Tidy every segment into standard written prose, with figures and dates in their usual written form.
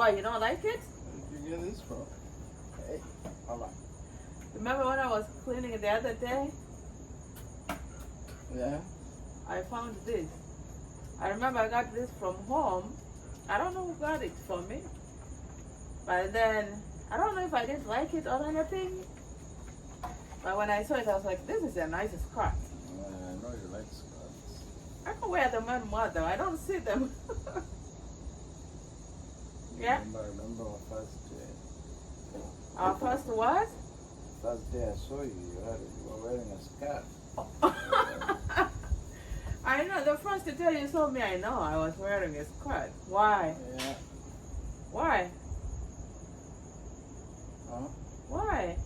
Why, you don't like it? Where did you get this from? Hey, hold on. Remember when I was cleaning it the other day? Yeah? I found this. I remember I got this from home. I don't know who got it for me. But then, I don't know if I didn't like it or anything. But when I saw it, I was like, this is a nice skirt. I know you like skirts. I can wear them and more though. I don't see them. Yeah? Remember our first day? Our first what? First day I saw you, you were wearing a skirt. I know, the first day you saw me, I know I was wearing a skirt. Why? Yeah. Why? Huh? Why?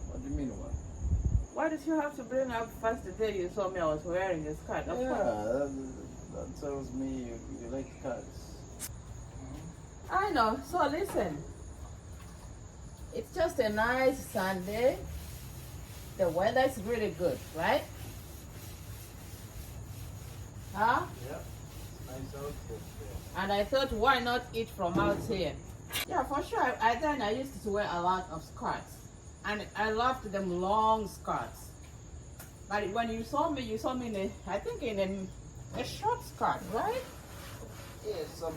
What do you mean what? Why did you have to bring up first day you saw me I was wearing a skirt? Of course. That tells me you like skirts. I know. So listen. It's just a nice Sunday. The weather is really good, right? Huh? Yeah. Nice outfit there. And I thought, why not eat from out here? Yeah, for sure. I used to wear a lot of skirts. And I loved them long skirts. But when you saw me in a short skirt, right? Yeah, some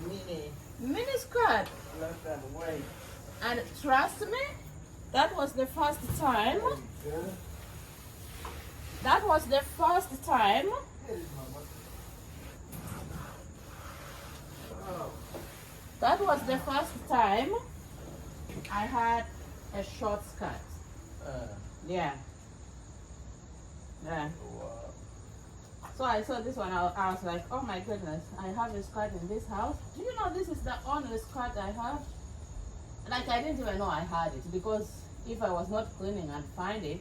Mini skirt. left and right. And trust me, that was the first time. Good. That was the first time. Oh. That was the first time I had a short skirt. Yeah. Yeah. Wow. So I saw this one, I was like, oh my goodness, I have a skirt in this house. Do you know this is the only skirt I have? Like, I didn't even know I had it, because if I was not cleaning and find it,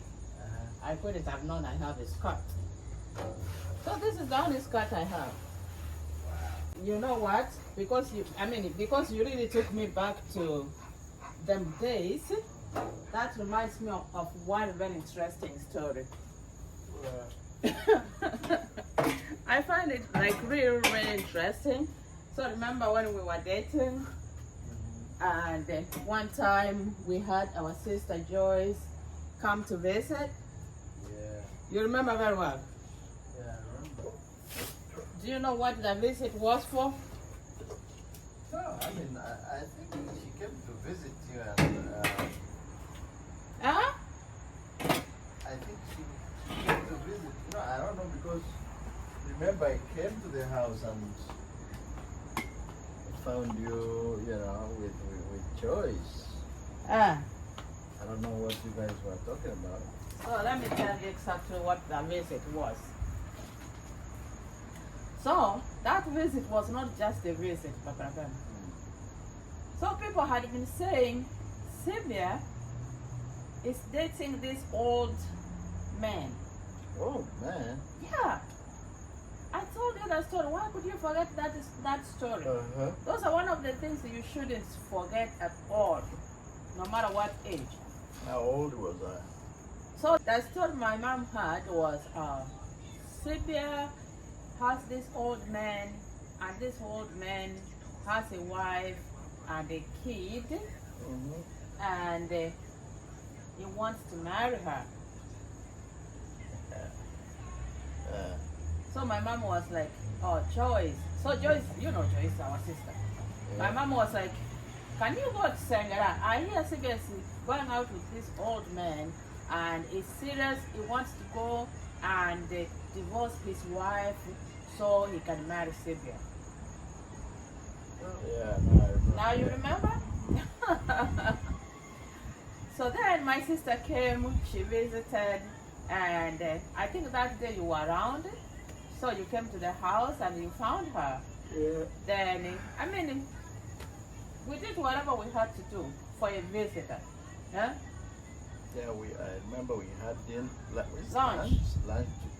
I couldn't have known I have a skirt. So this is the only skirt I have. You know what? Because you really took me back to them days, that reminds me of one very interesting story. I find it like really, really interesting. So remember when we were dating, and one time we had our sister Joyce come to visit. Yeah. You remember very well. Yeah, I remember. Do you know what the visit was for? No, I mean, I think she came to visit you and Huh? I think she came to visit. You know, I don't know because remember I came to the house and found you, with Joyce. I don't know what you guys were talking about. So let me tell you exactly what the visit was. So that visit was not just a visit, Papa Ben. So people had been saying Sylvia is dating this old man. Oh man. Yeah. I told you that story. Why could you forget that story? Uh-huh. Those are one of the things that you shouldn't forget at all, no matter what age. How old was I? So the story my mom had was Sylvia has this old man, and this old man has a wife and a kid, and he wants to marry her. So my mom was like, oh, Joyce. So Joyce, you know Joyce, our sister. My mom was like, can you go to Sangara? I hear Sylvia is going out with this old man, and he's serious. He wants to go and divorce his wife so he can marry Sylvia. Yeah, no, I remember. Now you remember? So then my sister came, she visited, and I think that day you were around. So you came to the house and you found her. Yeah. Then, we did whatever we had to do for a visitor. Yeah? Yeah, I remember we had lunch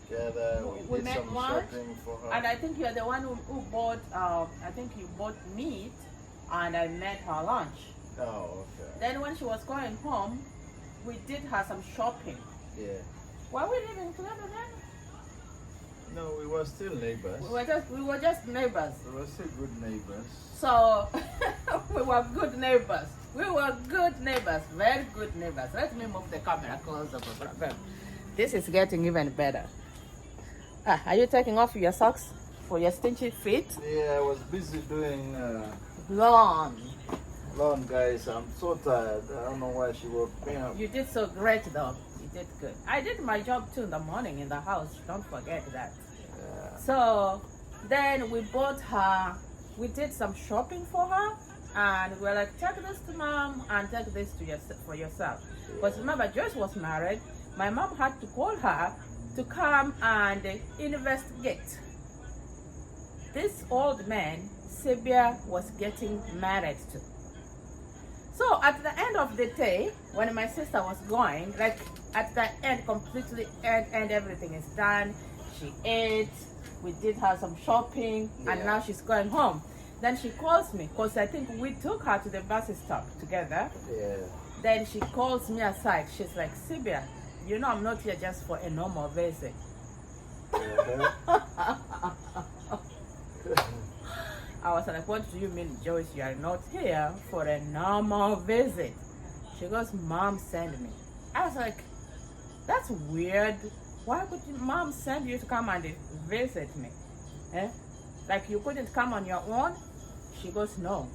together. We did made some lunch, shopping for her. And I think you're the one who bought, I think you bought meat, and I made her lunch. Oh, okay. Then when she was going home, we did her some shopping. Yeah. Were we living together then? No, we were still neighbors. We were just neighbors. We were still good neighbors. So We were good neighbors. We were good neighbors, very good neighbors. Let me move the camera closer. This is getting even better. Are you taking off your socks for your stinky feet? Yeah, I was busy doing Lawn. lawn, guys. I'm so tired. I don't know why she woke me up. You did so great though. You did good. I did my job too in the morning in the house. Don't forget that. Yeah. So then we bought her, we did some shopping for her, and we were like, take this to mom and take this to for yourself. Because remember, Joyce was married. My mom had to call her to come and investigate. This old man, Sibia, was getting married to. So at the end of the day, when my sister was going, like at the end, completely end, everything is done. She ate, we did her some shopping, and now she's going home. Then she calls me, because I think we took her to the bus stop together. Yeah. Then she calls me aside. She's like, Sibia, you know I'm not here just for a normal visit. I was like, what do you mean, Joyce? You are not here for a normal visit. She goes, Mom sent me. I was like, that's weird. Why would Mom send you to come and visit me? Eh? Like you couldn't come on your own? She goes, no.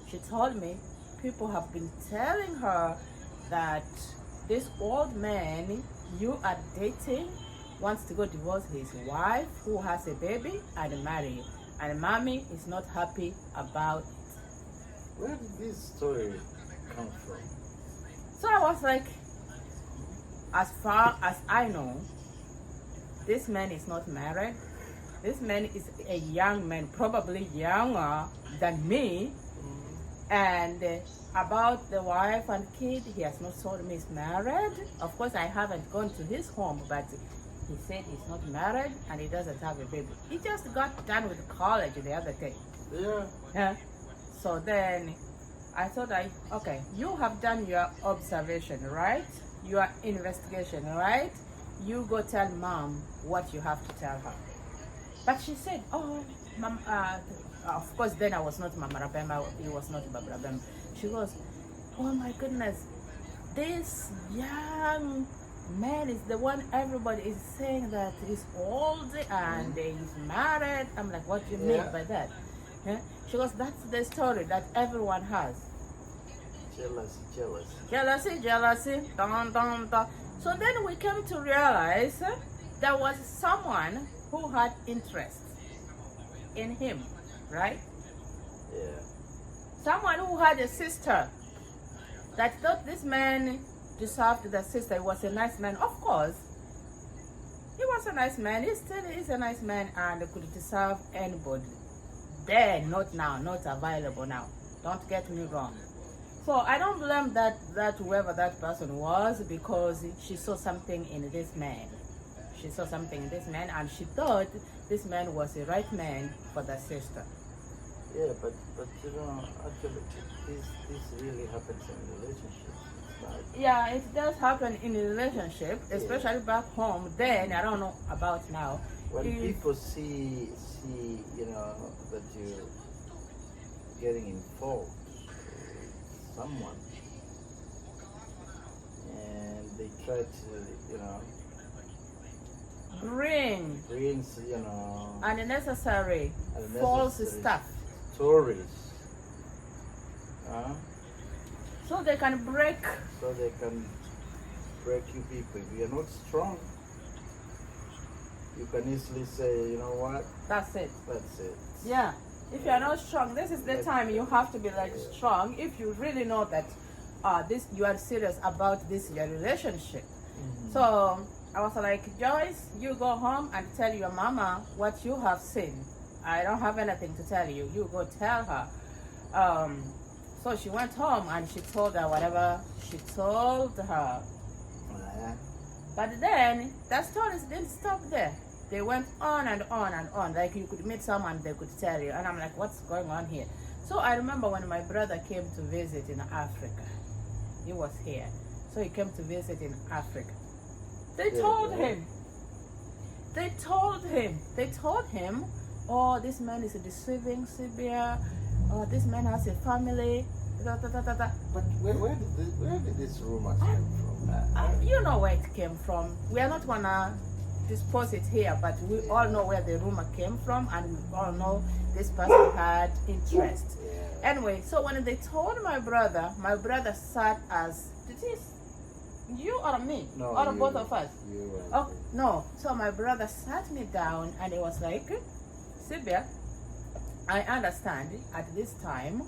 She told me people have been telling her that this old man you are dating wants to go divorce his wife who has a baby and marry you. And mommy is not happy about it. Where did this story come from? So I was like, as far as I know, this man is not married. This man is a young man, probably younger than me. And about the wife and kid, he has not told me he's married. Of course, I haven't gone to his home, but he said he's not married and he doesn't have a baby. He just got done with college the other day. Yeah. So then I thought, okay, you have done your observation, right? Your investigation, right? You go tell mom what you have to tell her. But she said, oh, mom, of course, then I was not Mama Rabemba, he was not Baba Rabemba. She goes, oh my goodness, this young man is the one everybody is saying that he's old and he's married. I'm like, what do you mean by that? Yeah? She goes, that's the story that everyone has. Jealousy. Dun, dun, dun. So then we came to realize there was someone who had interest in him, right? Yeah. Someone who had a sister that thought this man deserved the sister. He was a nice man, of course. He was a nice man. He still is a nice man and could deserve anybody. Then, not now, not available now. Don't get me wrong. So I don't blame that whoever that person was, because she saw something in this man. She saw something in this man and she thought this man was the right man for the sister. Yeah, but you know, actually, this really happens in relationships. Like, yeah, it does happen in a relationship, especially back home. Then I don't know about now. When people see, you know, that you're getting involved with someone, and they try to, you know, brings, you know, unnecessary false stuff. Stories. So they can break. So they can break you people. If you're not strong, you can easily say, you know what? That's it. That's it. Yeah. If you're not strong, this is the time you have to be like strong. If you really know that you are serious about this your relationship. Mm-hmm. So I was like, Joyce, you go home and tell your mama what you have seen. I don't have anything to tell you. You go tell her. So she went home and she told her whatever she told her. But then the stories didn't stop there. They went on and on and on. Like you could meet someone, they could tell you. And I'm like, what's going on here? So I remember when my brother came to visit in Africa. He was here. So he came to visit in Africa. They told him. They told him, oh, this man is deceiving Sibia. oh, this man has a family. Da, da, da, da, da. But where did this rumor come from? You know where it came from. We are not gonna dispose it here, but we all know where the rumor came from, and we all know this person had interest. Yeah. Anyway, so when they told my brother sat as, did he, you or me? No, or you, both of us? You Oh, no. So my brother sat me down and he was like, Sylvia, I understand at this time,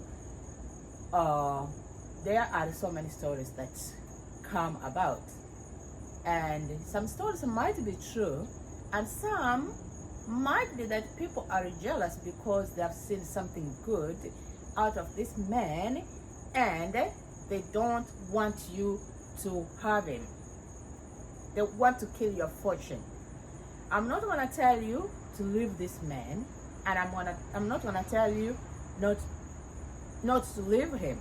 there are so many stories that come about. And some stories might be true, and some might be that people are jealous because they have seen something good out of this man and they don't want you to have him. They want to kill your fortune. I'm not going to tell you to leave this man, and I'm not going to tell you not to leave him.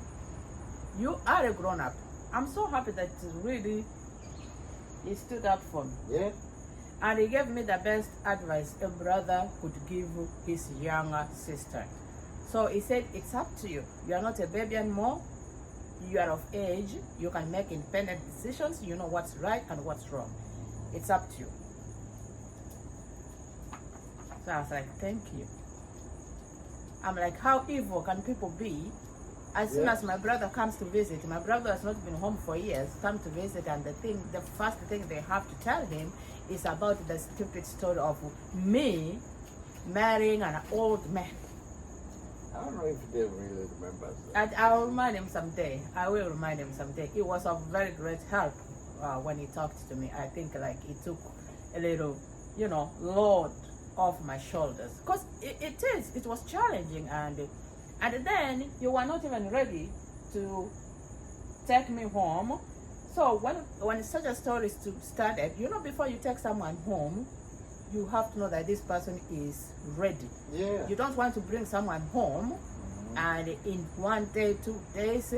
You are a grown up. I'm so happy that really he stood up for me. Yeah. And he gave me the best advice a brother could give his younger sister. So he said, it's up to you. You are not a baby anymore. You are of age. You can make independent decisions. You know what's right and what's wrong. It's up to you. So I was like, thank you. I'm like, how evil can people be? As soon as my brother comes to visit, my brother has not been home for years, come to visit, and the first thing they have to tell him is about the stupid story of me marrying an old man. I don't know if they really remember that. And I'll remind him someday. I will remind him someday. It was of very great help when he talked to me. I think like it took a little, load off my shoulders. Because it was challenging, and then you were not even ready to take me home. So when such a story started, before you take someone home, you have to know that this person is ready. Yeah. You don't want to bring someone home, and in 1 day, 2 days,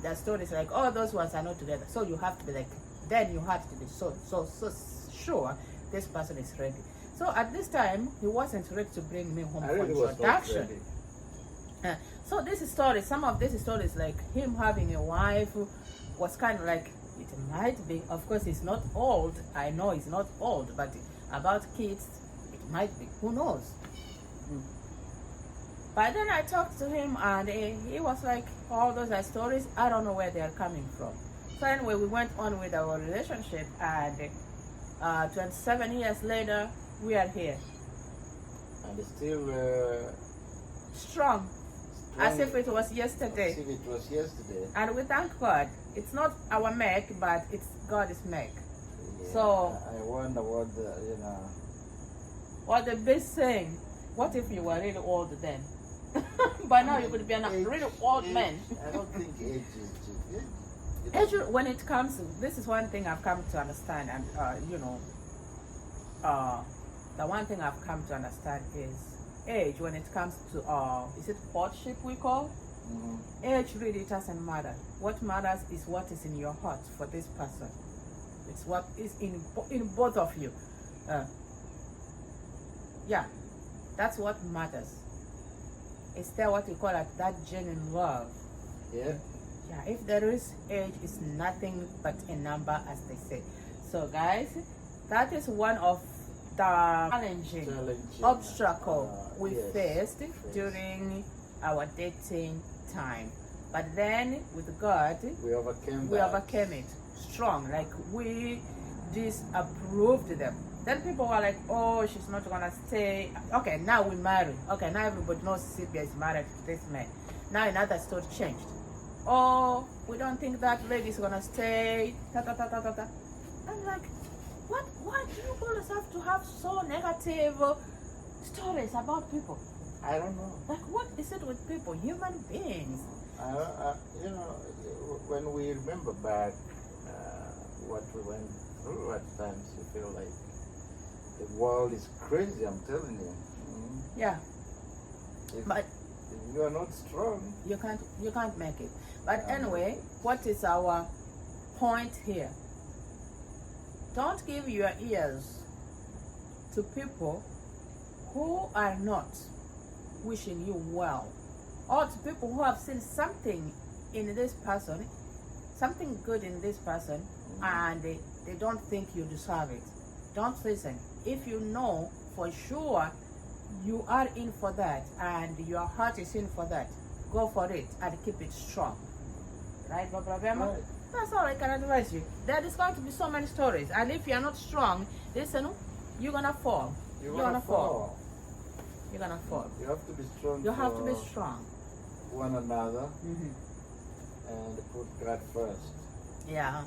the story is like, oh, those ones are not together. So you have to be like, then you have to be so sure this person is ready. So at this time, he wasn't ready to bring me home for introduction. So this story, some of these stories, like him having a wife, was kind of like, it might be, of course he's not old, I know he's not old, but about kids, it might be, who knows. But then I talked to him, and he was like, all those are stories, I don't know where they are coming from. So anyway, we went on with our relationship, and 27 years later, we are here. And still strong. As if it was yesterday. As if it was yesterday. And we thank God. It's not our make, but it's God's make. Yeah, so I wonder what what the best saying. What if you were really old then? By now you could be a really old man. I don't think age is just age. When it comes to, this is one thing I've come to understand, and the one thing I've come to understand is age when it comes to is it courtship we call? Age really doesn't matter. What matters is what is in your heart for this person. It's what is in both of you. Yeah, that's what matters. Is there what we call that genuine love? Yeah. Yeah, if there is, age is nothing but a number, as they say. So guys, that is one of the challenging obstacle we faced during our dating time. But then with God, we overcame it strong. Like we disapproved them. Then people were like, oh, she's not gonna stay. Okay, now we marry. Okay, now everybody knows Sylvia is married to this man. Now another story changed. Oh, we don't think that lady is gonna stay. I'm like, what? Why do you always have to have so negative stories about people? I don't know. Like, what is it with people? Human beings. When we remember back what we went through at times, you feel like the world is crazy. I'm telling you. Yeah. But if you are not strong, you can't make it. But anyway, what is our point here? Don't give your ears to people who are not wishing you well. or to people who have seen something in this person, something good in this person, and they don't think you deserve it. Don't listen. If you know for sure you are in for that and your heart is in for that, go for it and keep it strong. Right, Barbara Bema? Right. That's all I can advise you. There is going to be so many stories, and if you're not strong, listen, you're gonna fall. You're gonna fall. You're gonna fall. You have to be strong. You have to be for strong. one another Mm-hmm. and put God first. Yeah.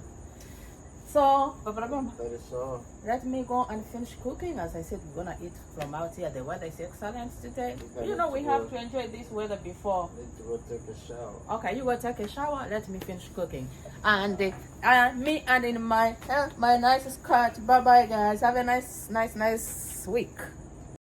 So, Barbara Bema, That is all. let me go and finish cooking. As I said, we're gonna eat from out here. The weather is excellent today. Okay, You know, we let's have go. to enjoy this weather before. Need to go take a shower. Okay, you go take a shower. Let me finish cooking. And me and in my nice skirt. Bye bye, guys. Have a nice week.